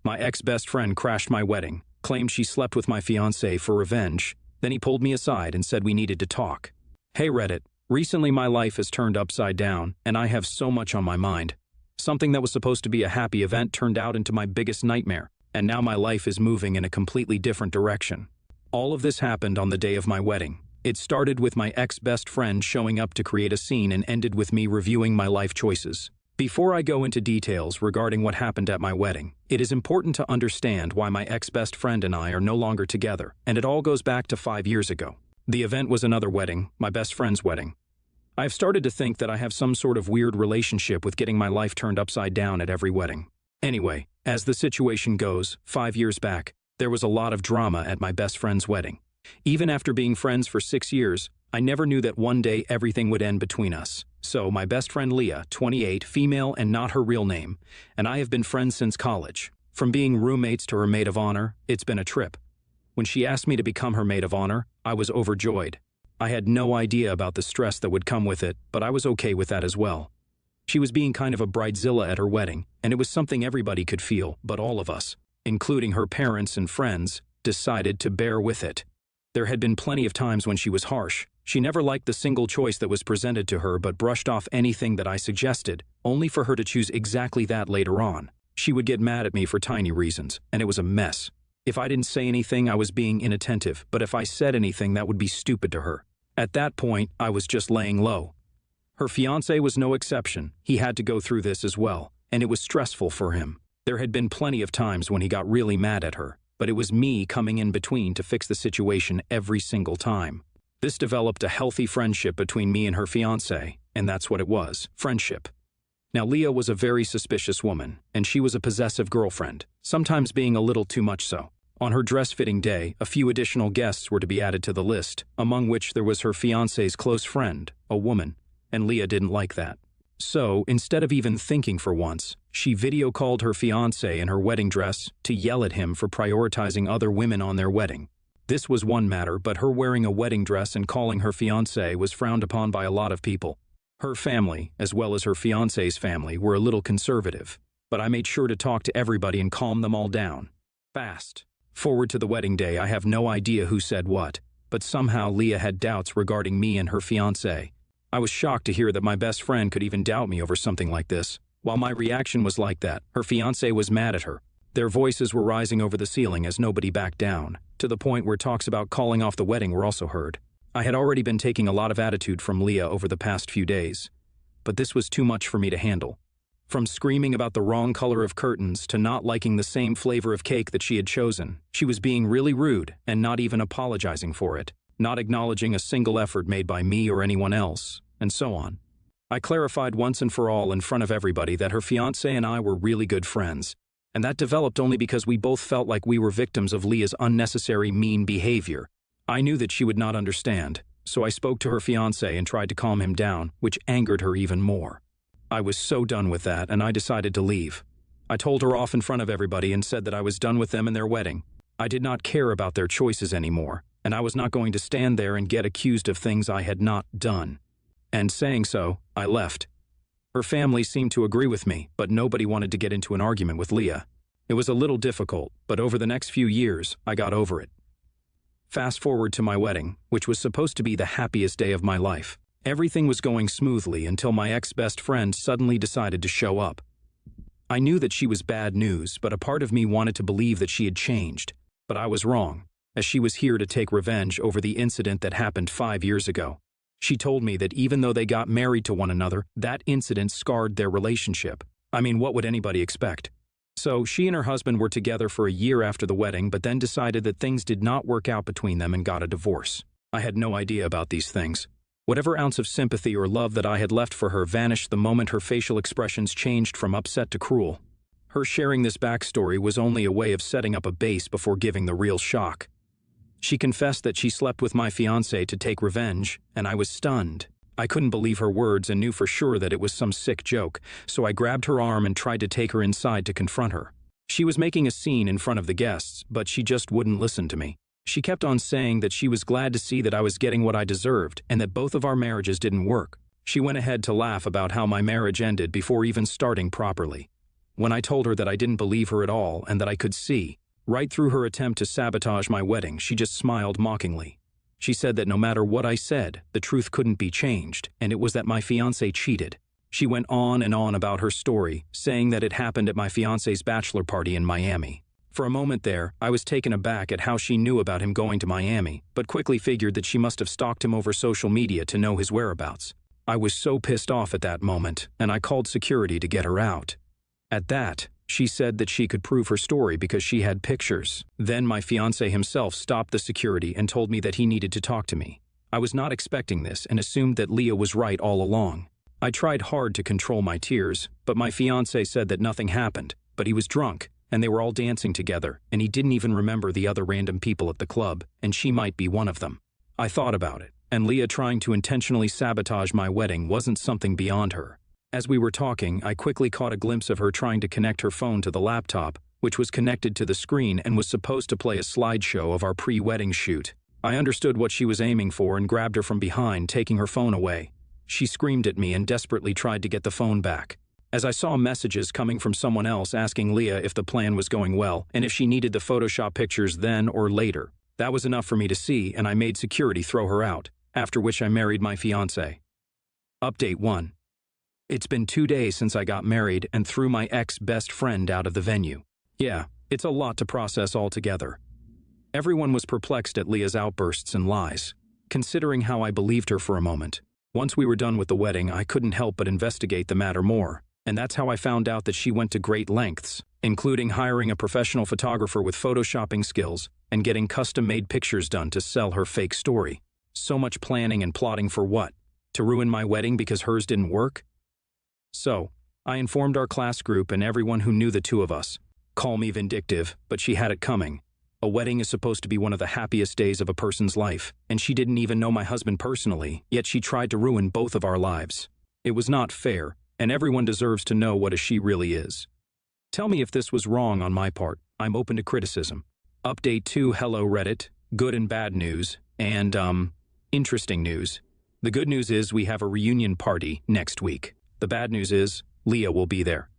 My ex-best friend crashed my wedding, claimed she slept with my fiancé for revenge, then he pulled me aside and said we needed to talk. Hey Reddit, recently my life has turned upside down, and I have so much on my mind. Something that was supposed to be a happy event turned out into my biggest nightmare, and now my life is moving in a completely different direction. All of this happened on the day of my wedding. It started with my ex-best friend showing up to create a scene and ended with me reviewing my life choices. Before I go into details regarding what happened at my wedding, it is important to understand why my ex-best friend and I are no longer together, and it all goes back to 5 years ago. The event was another wedding, my best friend's wedding. I've started to think that I have some sort of weird relationship with getting my life turned upside down at every wedding. Anyway, as the situation goes, 5 years back, there was a lot of drama at my best friend's wedding. Even after being friends for 6 years, I never knew that one day everything would end between us. So my best friend Leah, 28, female and not her real name, and I have been friends since college. From being roommates to her maid of honor, it's been a trip. When she asked me to become her maid of honor, I was overjoyed. I had no idea about the stress that would come with it, but I was okay with that as well. She was being kind of a bridezilla at her wedding, and it was something everybody could feel, but all of us, including her parents and friends, decided to bear with it. There had been plenty of times when she was harsh. She never liked the single choice that was presented to her but brushed off anything that I suggested, only for her to choose exactly that later on. She would get mad at me for tiny reasons, and it was a mess. If I didn't say anything, I was being inattentive, but if I said anything, that would be stupid to her. At that point, I was just laying low. Her fiancé was no exception. He had to go through this as well, and it was stressful for him. There had been plenty of times when he got really mad at her, but it was me coming in between to fix the situation every single time. This developed a healthy friendship between me and her fiancé, and that's what it was, friendship. Now Leah was a very suspicious woman, and she was a possessive girlfriend, sometimes being a little too much so. On her dress-fitting day, a few additional guests were to be added to the list, among which there was her fiancé's close friend, a woman, and Leah didn't like that. So, instead of even thinking for once, she video called her fiancé in her wedding dress to yell at him for prioritizing other women on their wedding. This was one matter, but her wearing a wedding dress and calling her fiancé was frowned upon by a lot of people. Her family, as well as her fiancé's family, were a little conservative, but I made sure to talk to everybody and calm them all down. Fast forward to the wedding day, I have no idea who said what, but somehow Leah had doubts regarding me and her fiancé. I was shocked to hear that my best friend could even doubt me over something like this. While my reaction was like that, her fiancé was mad at her. Their voices were rising over the ceiling as nobody backed down, to the point where talks about calling off the wedding were also heard. I had already been taking a lot of attitude from Leah over the past few days, but this was too much for me to handle. From screaming about the wrong color of curtains to not liking the same flavor of cake that she had chosen, she was being really rude and not even apologizing for it, not acknowledging a single effort made by me or anyone else, and so on. I clarified once and for all in front of everybody that her fiancé and I were really good friends, and that developed only because we both felt like we were victims of Leah's unnecessary mean behavior. I knew that she would not understand, so I spoke to her fiancé and tried to calm him down, which angered her even more. I was so done with that, and I decided to leave. I told her off in front of everybody and said that I was done with them and their wedding. I did not care about their choices anymore, and I was not going to stand there and get accused of things I had not done. And saying so, I left. Her family seemed to agree with me, but nobody wanted to get into an argument with Leah. It was a little difficult, but over the next few years, I got over it. Fast forward to my wedding, which was supposed to be the happiest day of my life. Everything was going smoothly until my ex-best friend suddenly decided to show up. I knew that she was bad news, but a part of me wanted to believe that she had changed. But I was wrong, as she was here to take revenge over the incident that happened 5 years ago. She told me that even though they got married to one another, that incident scarred their relationship. I mean, what would anybody expect? So she and her husband were together for a year after the wedding, but then decided that things did not work out between them and got a divorce. I had no idea about these things. Whatever ounce of sympathy or love that I had left for her vanished the moment her facial expressions changed from upset to cruel. Her sharing this backstory was only a way of setting up a base before giving the real shock. She confessed that she slept with my fiancé to take revenge, and I was stunned. I couldn't believe her words and knew for sure that it was some sick joke, so I grabbed her arm and tried to take her inside to confront her. She was making a scene in front of the guests, but she just wouldn't listen to me. She kept on saying that she was glad to see that I was getting what I deserved and that both of our marriages didn't work. She went ahead to laugh about how my marriage ended before even starting properly. When I told her that I didn't believe her at all and that I could see, right through her attempt to sabotage my wedding, she just smiled mockingly. She said that no matter what I said, the truth couldn't be changed, and it was that my fiancé cheated. She went on and on about her story, saying that it happened at my fiancé's bachelor party in Miami. For a moment there, I was taken aback at how she knew about him going to Miami, but quickly figured that she must have stalked him over social media to know his whereabouts. I was so pissed off at that moment, and I called security to get her out. At that, she said that she could prove her story because she had pictures. Then my fiancé himself stopped the security and told me that he needed to talk to me. I was not expecting this and assumed that Leah was right all along. I tried hard to control my tears, but my fiancé said that nothing happened, but he was drunk, and they were all dancing together, and he didn't even remember the other random people at the club, and she might be one of them. I thought about it, and Leah trying to intentionally sabotage my wedding wasn't something beyond her. As we were talking, I quickly caught a glimpse of her trying to connect her phone to the laptop, which was connected to the screen and was supposed to play a slideshow of our pre-wedding shoot. I understood what she was aiming for and grabbed her from behind, taking her phone away. She screamed at me and desperately tried to get the phone back. As I saw messages coming from someone else asking Leah if the plan was going well and if she needed the Photoshop pictures then or later, that was enough for me to see, and I made security throw her out, after which I married my fiancé. Update 1. It's been 2 days since I got married and threw my ex-best friend out of the venue. Yeah, it's a lot to process altogether. Everyone was perplexed at Leah's outbursts and lies, considering how I believed her for a moment. Once we were done with the wedding, I couldn't help but investigate the matter more, and that's how I found out that she went to great lengths, including hiring a professional photographer with photoshopping skills and getting custom-made pictures done to sell her fake story. So much planning and plotting for what? To ruin my wedding because hers didn't work? So, I informed our class group and everyone who knew the two of us. Call me vindictive, but she had it coming. A wedding is supposed to be one of the happiest days of a person's life, and she didn't even know my husband personally, yet she tried to ruin both of our lives. It was not fair, and everyone deserves to know what a she really is. Tell me if this was wrong on my part. I'm open to criticism. Update 2. Hello Reddit. Good and bad news, and, interesting news. The good news is we have a reunion party next week. The bad news is Leah will be there.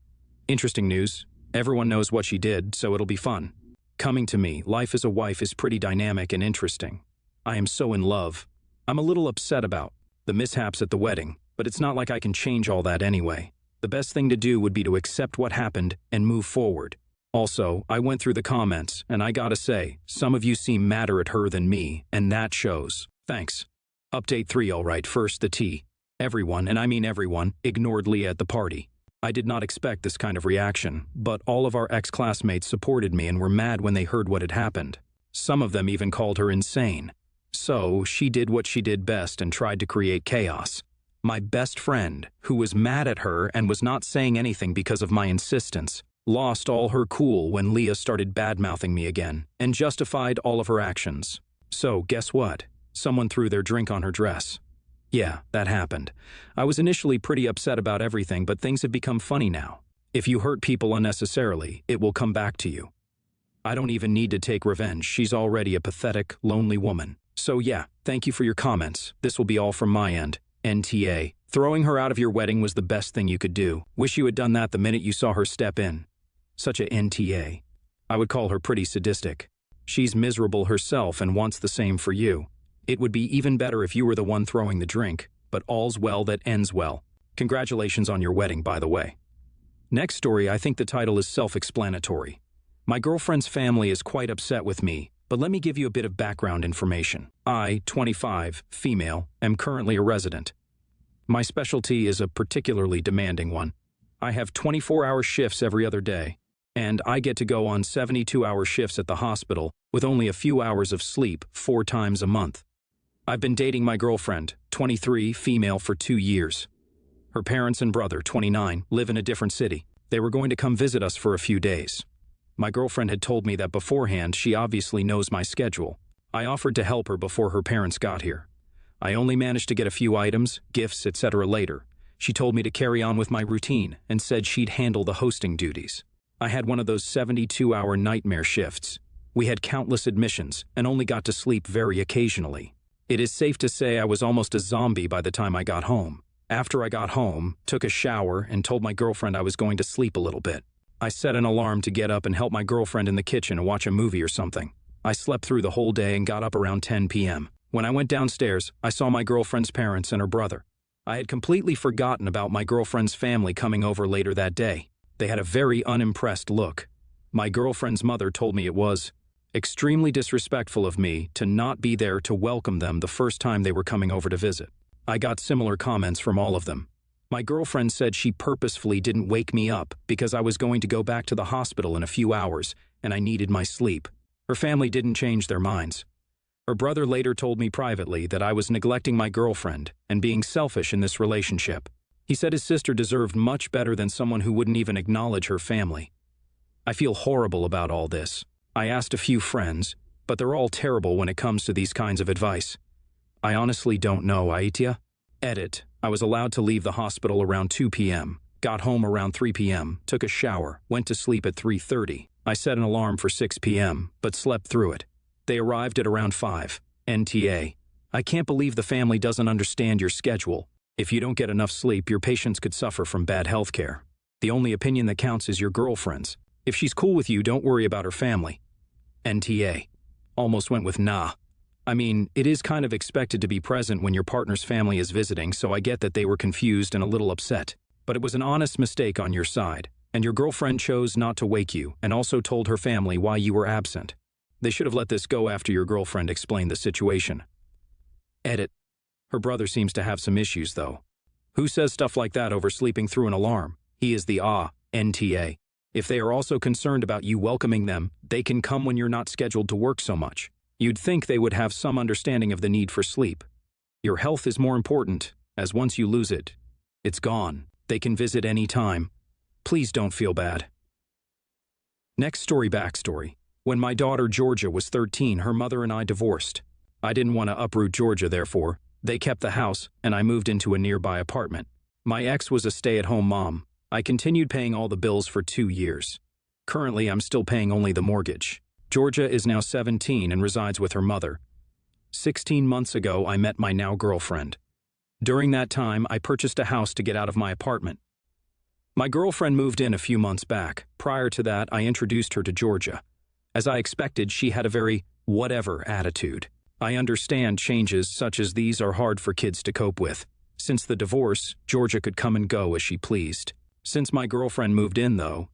Interesting news. Everyone knows what she did, so it'll be fun. Coming to me, life as a wife is pretty dynamic and interesting. I am so in love. I'm a little upset about the mishaps at the wedding, but it's not like I can change all that anyway. The best thing to do would be to accept what happened and move forward. Also, I went through the comments, and I gotta say, some of you seem madder at her than me, and that shows. Thanks. Update 3. Alright, first the tea. Everyone, and I mean everyone, ignored Leah at the party. I did not expect this kind of reaction, but all of our ex-classmates supported me and were mad when they heard what had happened. Some of them even called her insane. So, she did what she did best and tried to create chaos. My best friend, who was mad at her and was not saying anything because of my insistence, lost all her cool when Leah started bad-mouthing me again and justified all of her actions. So, guess what? Someone threw their drink on her dress. Yeah, that happened. I was initially pretty upset about everything, but things have become funny now. If you hurt people unnecessarily, it will come back to you. I don't even need to take revenge. She's already a pathetic, lonely woman. So yeah, thank you for your comments. This will be all from my end. NTA. Throwing her out of your wedding was the best thing you could do. Wish you had done that the minute you saw her step in. Such a NTA. I would call her pretty sadistic. She's miserable herself and wants the same for you. It would be even better if you were the one throwing the drink, but all's well that ends well. Congratulations on your wedding, by the way. Next story, I think the title is self-explanatory. My girlfriend's family is quite upset with me, but let me give you a bit of background information. I, 25, female, am currently a resident. My specialty is a particularly demanding one. I have 24-hour shifts every other day, and I get to go on 72-hour shifts at the hospital with only a few hours of sleep 4 times a month. I've been dating my girlfriend, 23, female, for 2 years. Her parents and brother, 29, live in a different city. They were going to come visit us for a few days. My girlfriend had told me that beforehand she obviously knows my schedule. I offered to help her before her parents got here. I only managed to get a few items, gifts, etc. later. She told me to carry on with my routine and said she'd handle the hosting duties. I had one of those 72-hour nightmare shifts. We had countless admissions and only got to sleep very occasionally. It is safe to say I was almost a zombie by the time I got home. After I got home, took a shower, and told my girlfriend I was going to sleep a little bit. I set an alarm to get up and help my girlfriend in the kitchen and watch a movie or something. I slept through the whole day and got up around 10 p.m. When I went downstairs, I saw my girlfriend's parents and her brother. I had completely forgotten about my girlfriend's family coming over later that day. They had a very unimpressed look. My girlfriend's mother told me it was extremely disrespectful of me to not be there to welcome them the first time they were coming over to visit. I got similar comments from all of them. My girlfriend said she purposefully didn't wake me up because I was going to go back to the hospital in a few hours and I needed my sleep. Her family didn't change their minds. Her brother later told me privately that I was neglecting my girlfriend and being selfish in this relationship. He said his sister deserved much better than someone who wouldn't even acknowledge her family. I feel horrible about all this. I asked a few friends, but they're all terrible when it comes to these kinds of advice. I honestly don't know, Aitia. Edit. I was allowed to leave the hospital around 2 p.m., got home around 3 p.m., took a shower, went to sleep at 3:30. I set an alarm for 6 p.m., but slept through it. They arrived at around 5. NTA. I can't believe the family doesn't understand your schedule. If you don't get enough sleep, your patients could suffer from bad health care. The only opinion that counts is your girlfriend's. If she's cool with you, don't worry about her family. NTA. Almost went with nah. I mean, it is kind of expected to be present when your partner's family is visiting, so I get that they were confused and a little upset. But it was an honest mistake on your side, and your girlfriend chose not to wake you and also told her family why you were absent. They should have let this go after your girlfriend explained the situation. Edit. Her brother seems to have some issues, though. Who says stuff like that over sleeping through an alarm? He is the NTA. If they are also concerned about you welcoming them, they can come when you're not scheduled to work so much. You'd think they would have some understanding of the need for sleep. Your health is more important, as once you lose it, it's gone. They can visit any time. Please don't feel bad. Next story backstory. When my daughter Georgia was 13, her mother and I divorced. I didn't want to uproot Georgia, therefore. They kept the house, and I moved into a nearby apartment. My ex was a stay-at-home mom. I continued paying all the bills for 2 years. Currently, I'm still paying only the mortgage. Georgia is now 17 and resides with her mother. 16 months ago, I met my now girlfriend. During that time, I purchased a house to get out of my apartment. My girlfriend moved in a few months back. Prior to that, I introduced her to Georgia. As I expected, she had a very whatever attitude. I understand changes such as these are hard for kids to cope with. Since the divorce, Georgia could come and go as she pleased. Since my girlfriend moved in, though,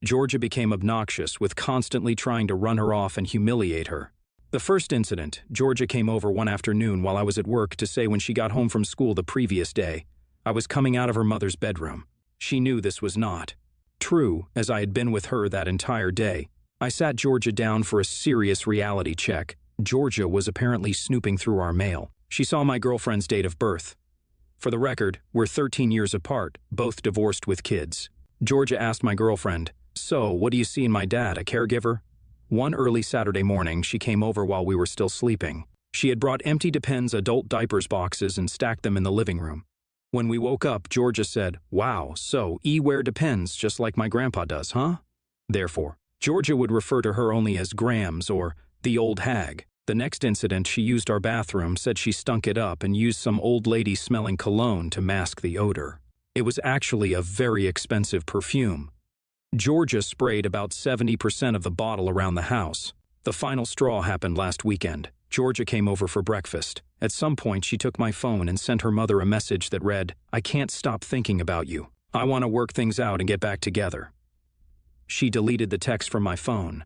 Georgia became obnoxious with constantly trying to run her off and humiliate her. The first incident, Georgia came over one afternoon while I was at work to say when she got home from school the previous day, I was coming out of her mother's bedroom. She knew this was not true, as I had been with her that entire day. I sat Georgia down for a serious reality check. Georgia was apparently snooping through our mail. She saw my girlfriend's date of birth. For the record, we're 13 years apart, both divorced with kids. Georgia asked my girlfriend, "So, what do you see in my dad, a caregiver?" One early Saturday morning, she came over while we were still sleeping. She had brought empty Depends adult diapers boxes and stacked them in the living room. When we woke up, Georgia said, "Wow, so wear Depends just like my grandpa does, huh?" Therefore, Georgia would refer to her only as Grams or the old hag. The next incident, she used our bathroom, said she stunk it up and used some old lady smelling cologne to mask the odor. It was actually a very expensive perfume. Georgia sprayed about 70% of the bottle around the house. The final straw happened last weekend. Georgia came over for breakfast. At some point, she took my phone and sent her mother a message that read, "I can't stop thinking about you. I want to work things out and get back together." She deleted the text from my phone.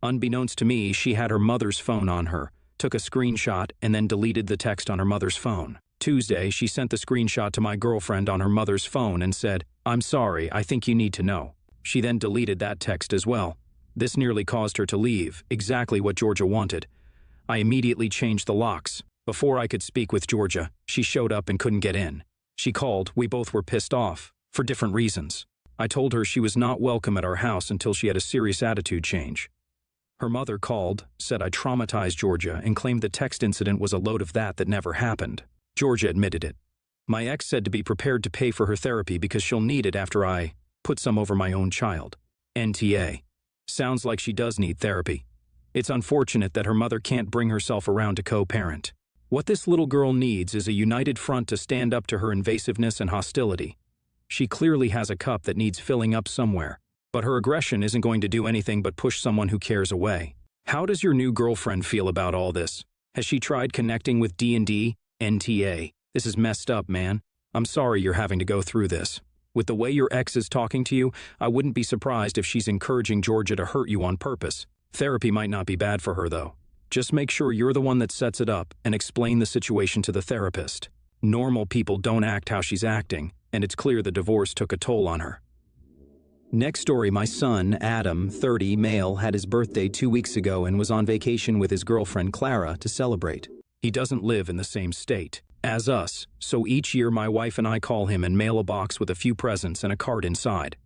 Unbeknownst to me, she had her mother's phone on her, took a screenshot, and then deleted the text on her mother's phone. Tuesday, she sent the screenshot to my girlfriend on her mother's phone and said, "I'm sorry, I think you need to know." She then deleted that text as well. This nearly caused her to leave, exactly what Georgia wanted. I immediately changed the locks. Before I could speak with Georgia, she showed up and couldn't get in. She called. We both were pissed off, for different reasons. I told her she was not welcome at our house until she had a serious attitude change. Her mother called, said I traumatized Georgia, and claimed the text incident was a load of that never happened. Georgia admitted it. My ex said to be prepared to pay for her therapy because she'll need it after I put some over my own child. NTA. Sounds like she does need therapy. It's unfortunate that her mother can't bring herself around to co-parent. What this little girl needs is a united front to stand up to her invasiveness and hostility. She clearly has a cup that needs filling up somewhere. But her aggression isn't going to do anything but push someone who cares away. How does your new girlfriend feel about all this? Has she tried connecting with D&D? NTA. This is messed up, man. I'm sorry you're having to go through this. With the way your ex is talking to you, I wouldn't be surprised if she's encouraging Georgia to hurt you on purpose. Therapy might not be bad for her, though. Just make sure you're the one that sets it up and explain the situation to the therapist. Normal people don't act how she's acting, and it's clear the divorce took a toll on her. Next story, my son, Adam, 30, male, had his birthday 2 weeks ago and was on vacation with his girlfriend Clara to celebrate. He doesn't live in the same state as us, so each year my wife and I call him and mail a box with a few presents and a card inside.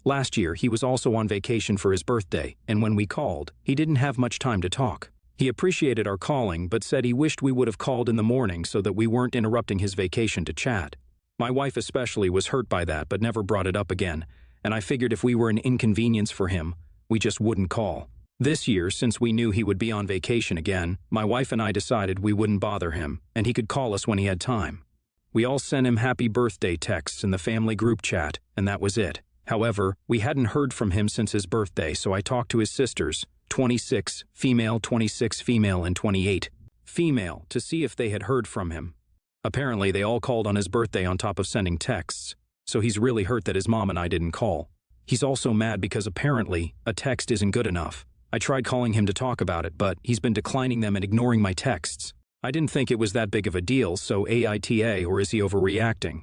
Last year, he was also on vacation for his birthday, and when we called, he didn't have much time to talk. He appreciated our calling, but said he wished we would have called in the morning so that we weren't interrupting his vacation to chat. My wife especially was hurt by that but never brought it up again, and I figured if we were an inconvenience for him, we just wouldn't call. This year, since we knew he would be on vacation again, my wife and I decided we wouldn't bother him, and he could call us when he had time. We all sent him happy birthday texts in the family group chat, and that was it. However, we hadn't heard from him since his birthday, so I talked to his sisters, 26 female, 26 female, and 28 female, to see if they had heard from him. Apparently, they all called on his birthday on top of sending texts, so he's really hurt that his mom and I didn't call. He's also mad because apparently, a text isn't good enough. I tried calling him to talk about it, but he's been declining them and ignoring my texts. I didn't think it was that big of a deal, so AITA, or is he overreacting?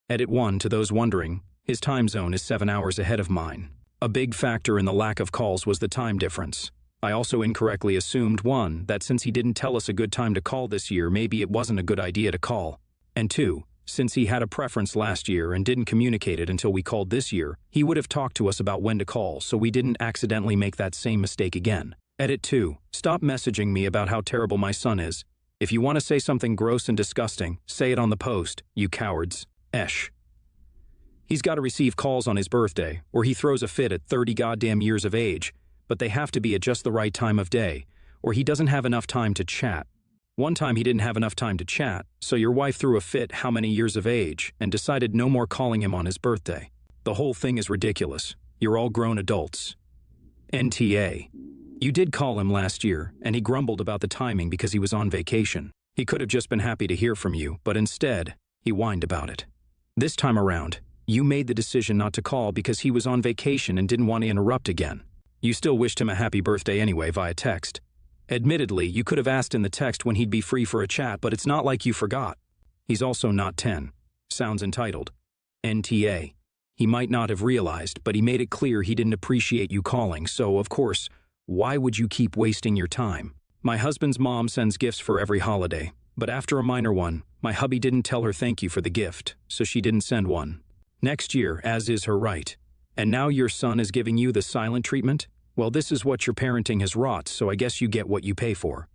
Edit 1, to those wondering, his time zone is 7 hours ahead of mine. A big factor in the lack of calls was the time difference. I also incorrectly assumed, 1, that since he didn't tell us a good time to call this year, maybe it wasn't a good idea to call. And 2, since he had a preference last year and didn't communicate it until we called this year, he would have talked to us about when to call so we didn't accidentally make that same mistake again. Edit 2, stop messaging me about how terrible my son is. If you want to say something gross and disgusting, say it on the post, you cowards. Esh. He's got to receive calls on his birthday, or he throws a fit at 30 goddamn years of age, but they have to be at just the right time of day, or he doesn't have enough time to chat. One time he didn't have enough time to chat, so your wife threw a fit how many years of age and decided no more calling him on his birthday. The whole thing is ridiculous. You're all grown adults. NTA. You did call him last year, and he grumbled about the timing because he was on vacation. He could have just been happy to hear from you, but instead, he whined about it. This time around, you made the decision not to call because he was on vacation and didn't want to interrupt again. You still wished him a happy birthday anyway via text. Admittedly, you could have asked in the text when he'd be free for a chat, but it's not like you forgot. He's also not 10. Sounds entitled. NTA. He might not have realized, but he made it clear he didn't appreciate you calling, so, of course, why would you keep wasting your time? My husband's mom sends gifts for every holiday, but after a minor one, my hubby didn't tell her thank you for the gift, so she didn't send one. Next year, as is her right. And now your son is giving you the silent treatment? Well, this is what your parenting has wrought, so I guess you get what you pay for.